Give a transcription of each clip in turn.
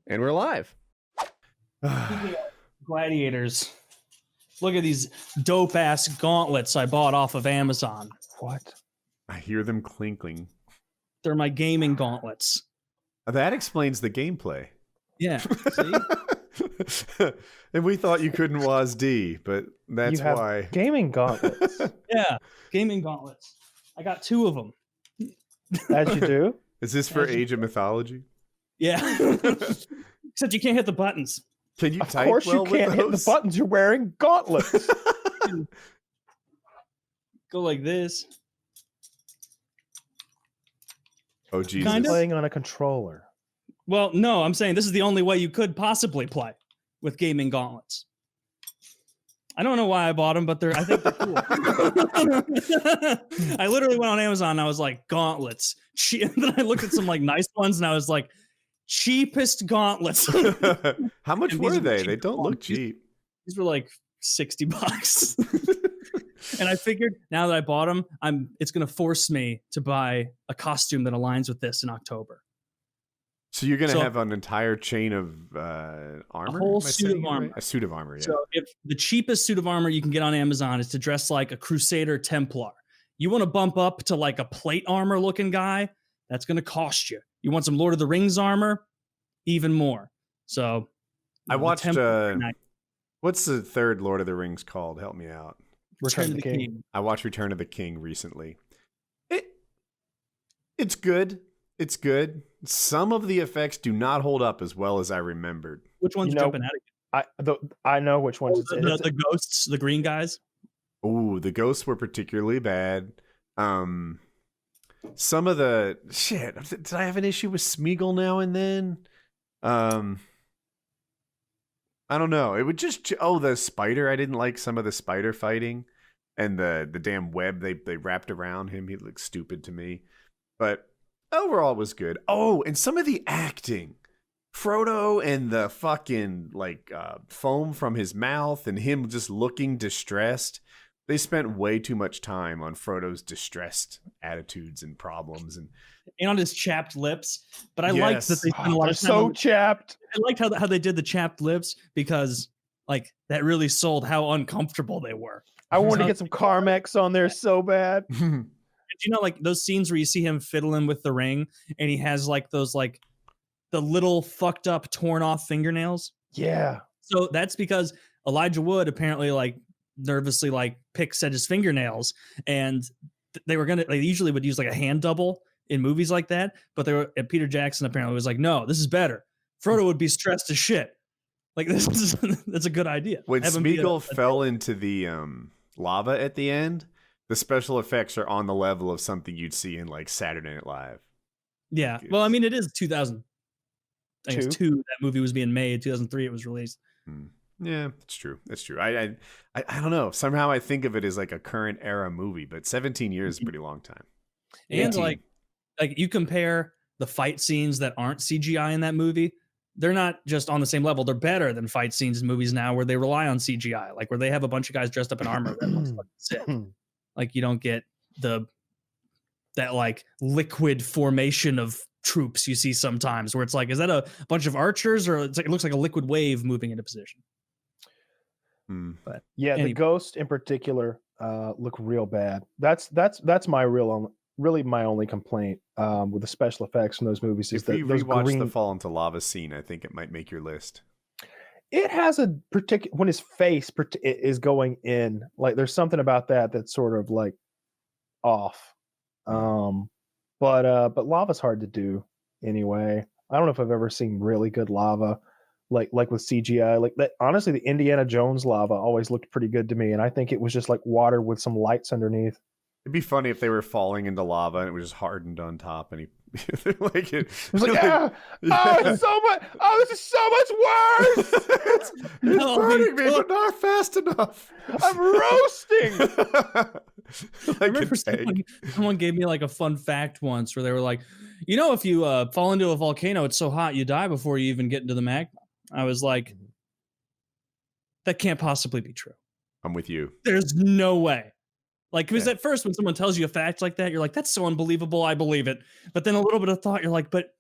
And we're live. Gladiators. Look at these dope-ass gauntlets I bought off of Amazon. What? I hear them clinking. They're my gaming gauntlets. That explains the gameplay. Yeah, see? And we thought you couldn't WASD, but that's You have why. gaming gauntlets. Yeah, gaming gauntlets. I got 2 of them. As you do. Is this for Age of Mythology? Yeah. Except you can't hit the buttons. Can you Of type course well you can't with hit the those? buttons. You're wearing gauntlets. Go like this. Oh, Jesus. Kinda. Playing on a controller. Well, no, I'm saying this is the only way you could possibly play with gaming gauntlets. I don't know why I bought them, but I think they're cool. I literally went on Amazon and I was like, gauntlets. And then I looked at some like nice ones and I was like, cheapest gauntlets. How much And were these are they? cheap They don't look ones. cheap. These were like $60. And I figured now that I bought them, it's going to force me to buy a costume that aligns with this in October. So you're going to So- have an entire chain of armor? whole Am I suit of saying it right? armor. A suit of armor, yeah. So if the cheapest suit of armor you can get on Amazon is to dress like a Crusader Templar, you want to bump up to like a plate armor looking guy, that's going to cost you. You want some Lord of the Rings armor, even more. So I the watched, Templar, what's the third Lord of the Rings called? Help me out. Return of the King. I watched Return of the King recently. It's good. It's good. Some of the effects do not hold up as well as I remembered. Which one's You know, jumping out of you? I know which ones it's The ghosts, the green guys. Ooh, the ghosts were particularly bad. Some of the shit. Did I have an issue with Smeagol now and then? I don't know. It would just the spider. I didn't like some of the spider fighting, and the damn web they wrapped around him. He looked stupid to me, but overall it was good. Oh, and some of the acting. Frodo and the fucking foam from his mouth and him just looking distressed. They spent way too much time on Frodo's distressed attitudes and problems and on his chapped lips. But I liked that they spent a lot They're of time so on- chapped. I liked how they did the chapped lips because like that really sold how uncomfortable they were. I wanted to So- get some Carmex on there so bad. And you know, like those scenes where you see him fiddling with the ring and he has like those like the little fucked up torn off fingernails. Yeah. So that's because Elijah Wood apparently like nervously like picks at his fingernails, and they usually would use like a hand double in movies like that, but and Peter Jackson apparently was like, no, this is better. Frodo would be stressed as shit. Like that's a good idea. when Have him be Smeagol fell into the lava at the end, the special effects are on the level of something you'd see in like Saturday Night Live. Yeah. Well, I mean, it is 2000. I think it's 2? that movie was being made. 2003 it was released. Yeah, that's true. That's true. I don't know. Somehow I think of it as like a current era movie, but 17 years is a pretty long time. And 18. like you compare the fight scenes that aren't CGI in that movie, they're not just on the same level. They're better than fight scenes in movies now where they rely on CGI, like where they have a bunch of guys dressed up in armor that looks fucking sick. Like you don't get that like liquid formation of troops you see sometimes where it's like, is that a bunch of archers or it looks like a liquid wave moving into position? But Yeah, anyway. the ghost in particular look real bad. That's my really my only complaint with the special effects in those movies is If that you those rewatch green, the Fall into Lava scene, I think it might make your list. it has a particular when his face is going in, like there's something about that that's sort of like off. But lava's hard to do anyway. I don't know if I've ever seen really good lava like with CGI like that. Honestly, the Indiana Jones lava always looked pretty good to me, and I think it was just like water with some lights underneath. It'd be funny if they were falling into lava and it was just hardened on top, and like it. It was like, it's so much. Oh, this is so much worse. it's burning me, but not fast enough. I'm roasting. Like I remember someone gave me like a fun fact once where they were like, you know, if you fall into a volcano, it's so hot you die before you even get into the magma. I was like, that can't possibly be true. I'm with you. There's no way. Like, because at first when someone tells you a fact like that, you're like, that's so unbelievable, I believe it. But then a little bit of thought, you're like, but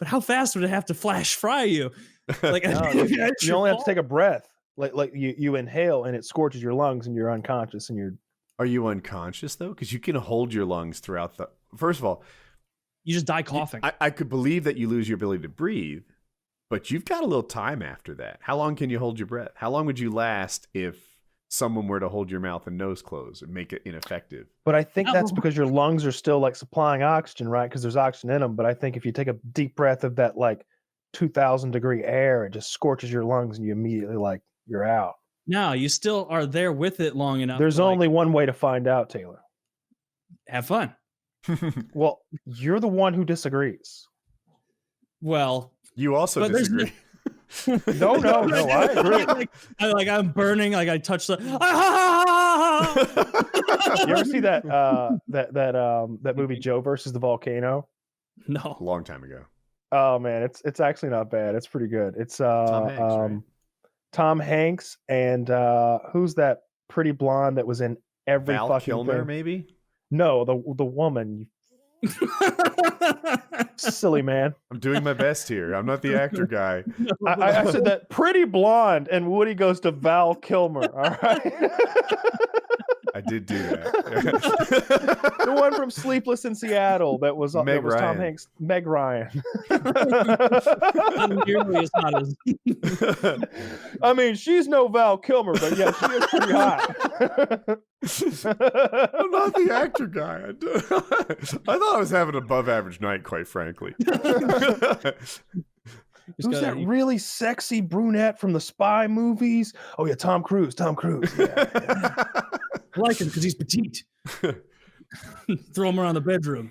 but how fast would it have to flash fry you? Like No, it's you your only have to fault. take a breath. Like you inhale and it scorches your lungs and you're unconscious and you're. Are you unconscious though? Because you can hold your lungs throughout the. First of all, You just die coughing. I could believe that you lose your ability to breathe, but you've got a little time after that. How long can you hold your breath? How long would you last if someone were to hold your mouth and nose closed and make it ineffective? But I think that's because your lungs are still like supplying oxygen, right? Because there's oxygen in them. But I think if you take a deep breath of that like 2,000 degree air, it just scorches your lungs and you immediately like you're out. No, you still are there with it long enough. There's to, like, only one way to find out, Taylor. have fun. Well, you're the one who disagrees. Well, You also But there's disagree. No, I agree. I'm burning. Like I touched the. You ever see that movie Joe versus the Volcano? No. A long time ago. Oh man, it's actually not bad. It's pretty good. It's Tom Hanks, right? Tom Hanks and who's that pretty blonde that was in every Val fucking Kilmer, thing? maybe? No, the woman. You silly man. I'm doing my best here. I'm not the actor guy. I said that pretty blonde, and Woody goes to Val Kilmer. All right. I did do that. The one from Sleepless in Seattle that was Meg Tom Ryan. Hanks. Meg Ryan. Not nearly as hot as. I mean, she's no Val Kilmer, but yeah, she is pretty hot. I'm not the actor guy. I thought I was having an above average night, quite frankly. Who's that really sexy brunette from the spy movies? Oh yeah, Tom Cruise. Yeah. I like him because he's petite. Throw him around the bedroom.